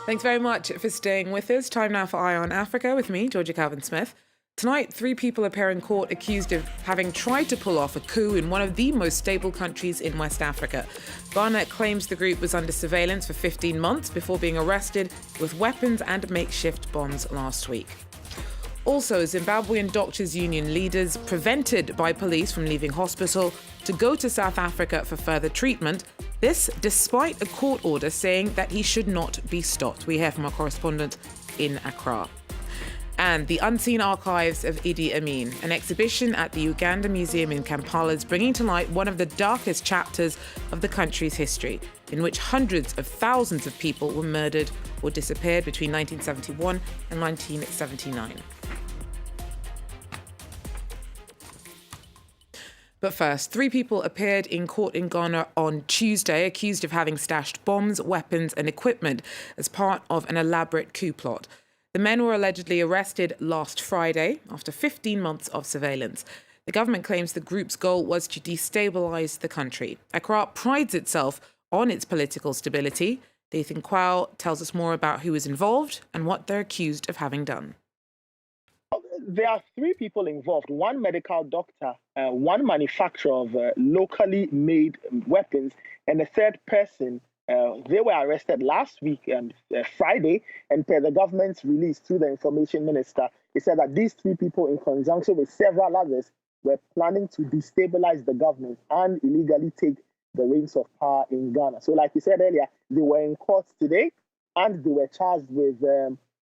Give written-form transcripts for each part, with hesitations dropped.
Thanks very much for staying with us. Time now for Eye on Africa with me, Georgia Calvin-Smith. Tonight, 3 people appear in court accused of having tried to pull off a coup in one of the most stable countries in West Africa. Ghana claims the group was under surveillance for 15 months before being arrested with weapons and makeshift bombs last week. Also, Zimbabwean Doctors' Union leaders prevented by police from leaving hospital to go to South Africa for further treatment. This despite a court order saying that he should not be stopped. We hear from our correspondent in Accra. And the unseen archives of Idi Amin, an exhibition at the Uganda Museum in Kampala, is bringing to light one of the darkest chapters of the country's history, in which hundreds of thousands of people were murdered or disappeared between 1971 and 1979. But first, 3 people appeared in court in Ghana on Tuesday, accused of having stashed bombs, weapons and equipment as part of an elaborate coup plot. The men were allegedly arrested last Friday after 15 months of surveillance. The government claims the group's goal was to destabilise the country. Accra prides itself on its political stability. Nathan Kwao tells us more about who is involved and what they're accused of having done. There are 3 people involved, 1 medical doctor, 1 manufacturer of locally made weapons, and a 3rd person. They were arrested last week, Friday, and per the government's release through the information minister, it said that these 3 people, in conjunction with several others, were planning to destabilize the government and illegally take the reins of power in Ghana. So like you said earlier, they were in court today, and they were charged with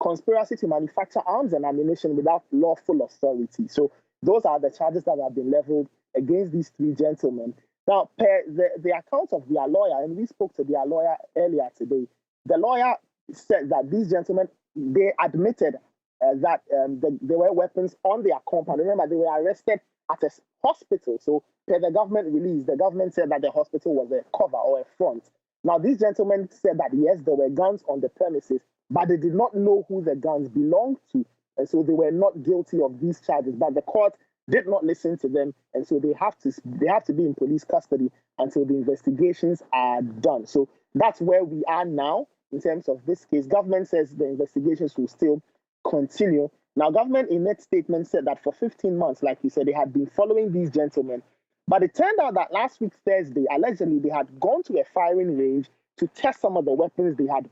conspiracy to manufacture arms and ammunition without lawful authority. So those are the charges that have been leveled against these 3 gentlemen. Now, per the account of their lawyer, and we spoke to their lawyer earlier today, the lawyer said that these gentlemen, they admitted that there were weapons on their compound. Remember, they were arrested at a hospital. So per the government release, the government said that the hospital was a cover or a front. Now, these gentlemen said that, yes, there were guns on the premises, but they did not know who the guns belonged to. And so they were not guilty of these charges. But the court did not listen to them. And so they have to be in police custody until the investigations are done. So that's where we are now in terms of this case. Government says the investigations will still continue. Now, government in its statement said that for 15 months, like you said, they had been following these gentlemen. But it turned out that last week, Thursday, allegedly, they had gone to a firing range to test some of the weapons they had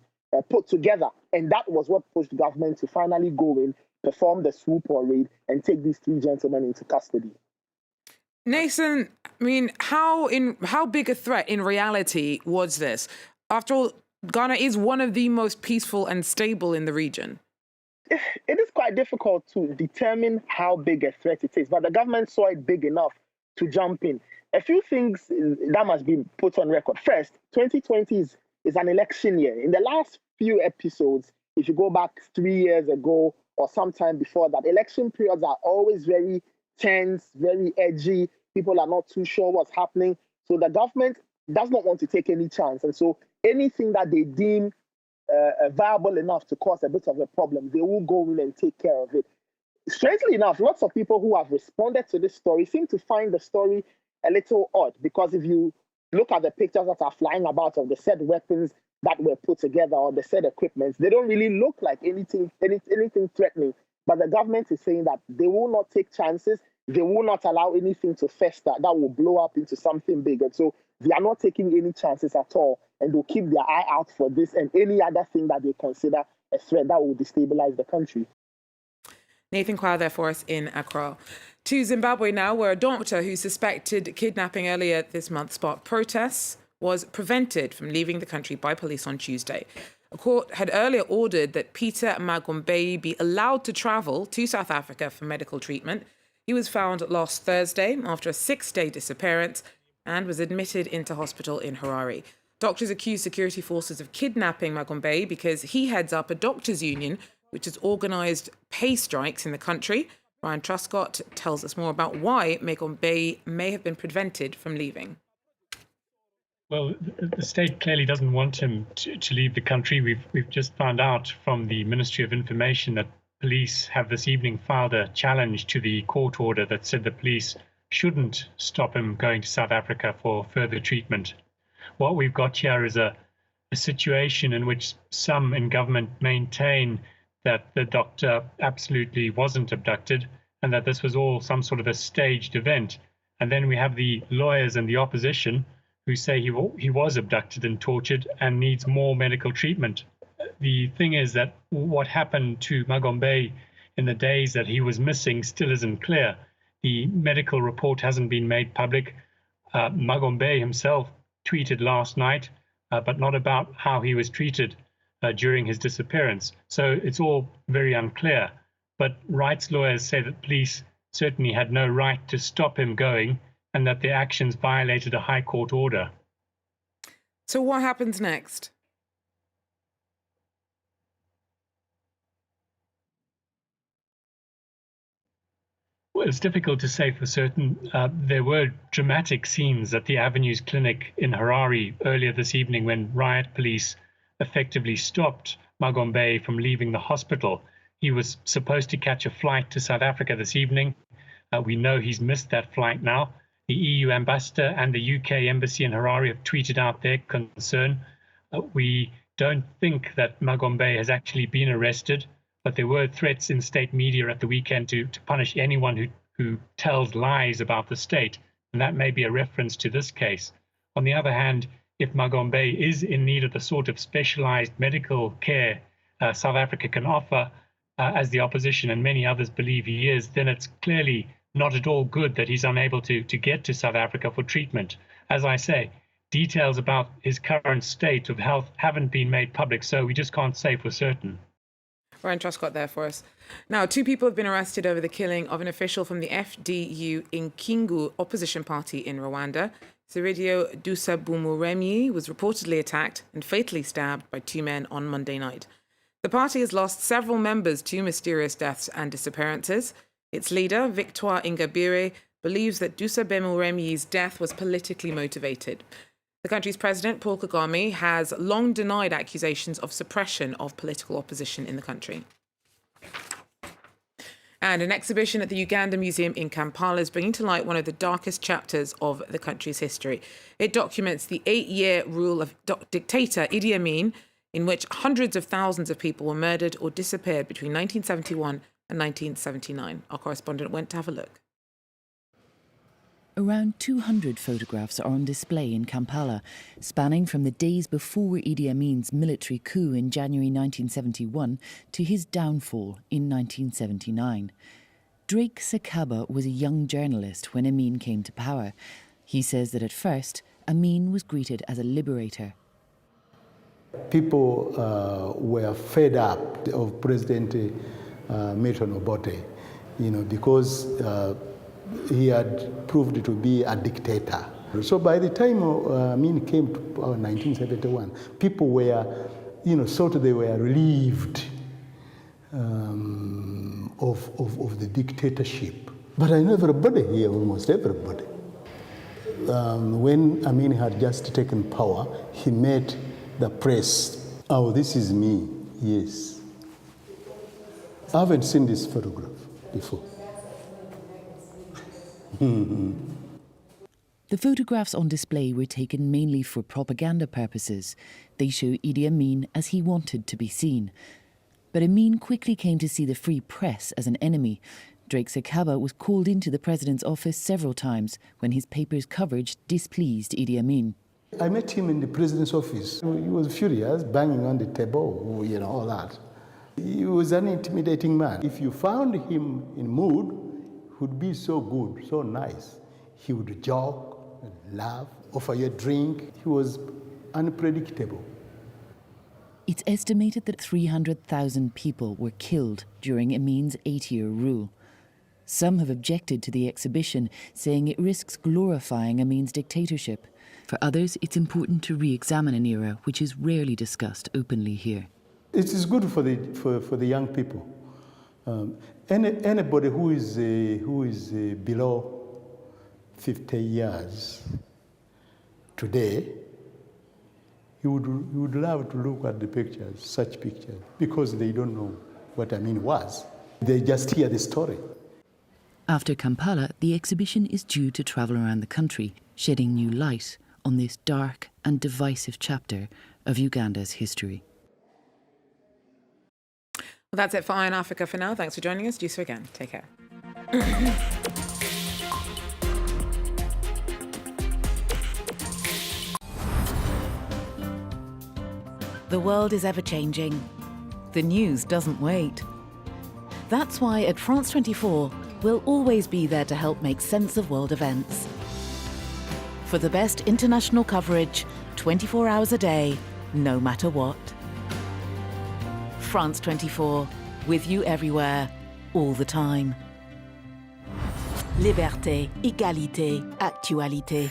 put together. And that was what pushed government to finally go in, perform the swoop or raid, and take these 3 gentlemen into custody. Nathan, I mean, how big a threat in reality was this? After all, Ghana is one of the most peaceful and stable in the region. It is quite difficult to determine how big a threat it is, but the government saw it big enough to jump in. A few things that must be put on record. First, 2020 is an election year. In the last few episodes, if you go back 3 years ago or sometime before that, election periods are always very tense, very edgy. People are not too sure what's happening. So the government does not want to take any chance. And so anything that they deem viable enough to cause a bit of a problem, they will go in and take care of it. Strangely enough, lots of people who have responded to this story seem to find the story a little odd, because if you look at the pictures that are flying about of the said weapons that were put together or the said equipment, they don't really look like anything threatening. But the government is saying that they will not take chances. They will not allow anything to fester that will blow up into something big. And so they are not taking any chances at all. And they'll keep their eye out for this and any other thing that they consider a threat that will destabilize the country. Nathan Kwao there for us in Accra. To Zimbabwe now, where a doctor who suspected kidnapping earlier this month sparked protests was prevented from leaving the country by police on Tuesday. A court had earlier ordered that Peter Magombeyi be allowed to travel to South Africa for medical treatment. He was found last Thursday after a 6-day disappearance and was admitted into hospital in Harare. Doctors accuse security forces of kidnapping Magombeyi because he heads up a doctors' union which has organised pay strikes in the country. Ryan Truscott tells us more about why Magombeyi may have been prevented from leaving. Well, the state clearly doesn't want him to leave the country. We've just found out from the Ministry of Information that police have this evening filed a challenge to the court order that said the police shouldn't stop him going to South Africa for further treatment. What we've got here is a a situation in which some in government maintain that the doctor absolutely wasn't abducted and that this was all some sort of a staged event. And then we have the lawyers and the opposition who say he was abducted and tortured and needs more medical treatment. The thing is that what happened to Magombeyi in the days that he was missing still isn't clear. The medical report hasn't been made public. Magombeyi himself tweeted last night, but not about how he was treated during his disappearance. So it's all very unclear. But rights lawyers say that police certainly had no right to stop him going and that their actions violated a High Court order. So what happens next? Well, it's difficult to say for certain. There were dramatic scenes at the Avenues Clinic in Harare earlier this evening when riot police effectively stopped Magombeyi from leaving the hospital. He was supposed to catch a flight to South Africa this evening. We know he's missed that flight now. The EU ambassador and the UK embassy in Harare have tweeted out their concern. We don't think that Magombeyi has actually been arrested, but there were threats in state media at the weekend to punish anyone who tells lies about the state, and that may be a reference to this case. On the other hand, if Magombeyi is in need of the sort of specialized medical care South Africa can offer, as the opposition and many others believe he is, then it's clearly not at all good that he's unable to get to South Africa for treatment. As I say, details about his current state of health haven't been made public, so we just can't say for certain. Ryan Truscott there for us. Now, 2 people have been arrested over the killing of an official from the FDU Inkingu opposition party in Rwanda. Siridio Dusabumuremyi was reportedly attacked and fatally stabbed by 2 men on Monday night. The party has lost several members to mysterious deaths and disappearances. Its leader, Victoire Ingabire, believes that Dusabumuremyi's death was politically motivated. The country's president, Paul Kagame, has long denied accusations of suppression of political opposition in the country. And an exhibition at the Uganda Museum in Kampala is bringing to light one of the darkest chapters of the country's history. It documents the 8-year rule of dictator Idi Amin, in which hundreds of thousands of people were murdered or disappeared between 1971 and 1979. Our correspondent went to have a look. Around 200 photographs are on display in Kampala, spanning from the days before Idi Amin's military coup in January 1971 to his downfall in 1979. Drake Sakaba was a young journalist when Amin came to power. He says that at first, Amin was greeted as a liberator. People were fed up of President Milton Obote, because he had proved to be a dictator. So by the time Amin came to power in 1971, people were, sort they were relieved of the dictatorship. But I know everybody here, almost everybody. When Amin had just taken power, he met the press. Oh, this is me, yes. I haven't seen this photograph before. The photographs on display were taken mainly for propaganda purposes. They show Idi Amin as he wanted to be seen. But Amin quickly came to see the free press as an enemy. Drake Sakaba was called into the president's office several times when his paper's coverage displeased Idi Amin. I met him in the president's office. He was furious, banging on the table, all that. He was an intimidating man. If you found him in mood, he would be so good, so nice. He would joke, laugh, offer you a drink. He was unpredictable. It's estimated that 300,000 people were killed during Amin's 8-year rule. Some have objected to the exhibition, saying it risks glorifying Amin's dictatorship. For others, it's important to re-examine an era which is rarely discussed openly here. It is good for the young people. Anybody who is below 50 years today, he would love to look at the pictures, such pictures, because they don't know what Amin was. They just hear the story. After Kampala, the exhibition is due to travel around the country, shedding new light on this dark and divisive chapter of Uganda's history. Well, that's it for Eye on Africa for now. Thanks for joining us. Do so again. Take care. The world is ever-changing. The news doesn't wait. That's why at France 24, we'll always be there to help make sense of world events. For the best international coverage, 24 hours a day, no matter what. France 24, with you everywhere, all the time. Liberté, égalité, actualité.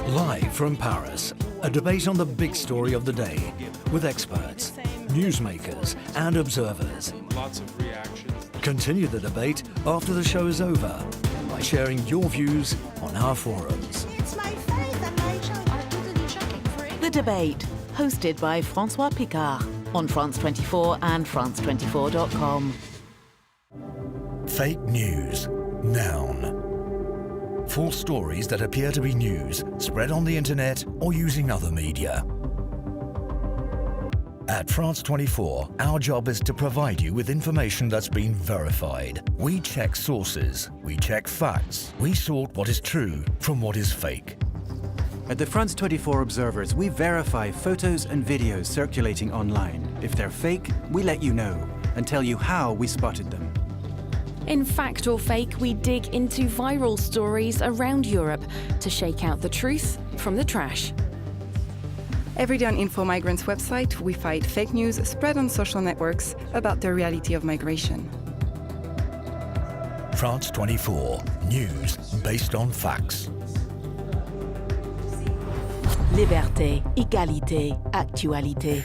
Live from Paris, a debate on the big story of the day with experts, newsmakers and observers. Lots of reactions. Continue the debate after the show is over by sharing your views on our forums. It's my faith and my choice. I'm totally shocking for it. The Debate, hosted by François Picard on France 24 and France24.com. Fake news. Noun. False stories that appear to be news, spread on the internet or using other media. At France 24, our job is to provide you with information that's been verified. We check sources, we check facts, we sort what is true from what is fake. At the France 24 Observers, we verify photos and videos circulating online. If they're fake, we let you know and tell you how we spotted them. In Fact or Fake, we dig into viral stories around Europe to shake out the truth from the trash. Every day on Info Migrants' website, we fight fake news spread on social networks about the reality of migration. France 24, news based on facts. Liberté, égalité, actualité.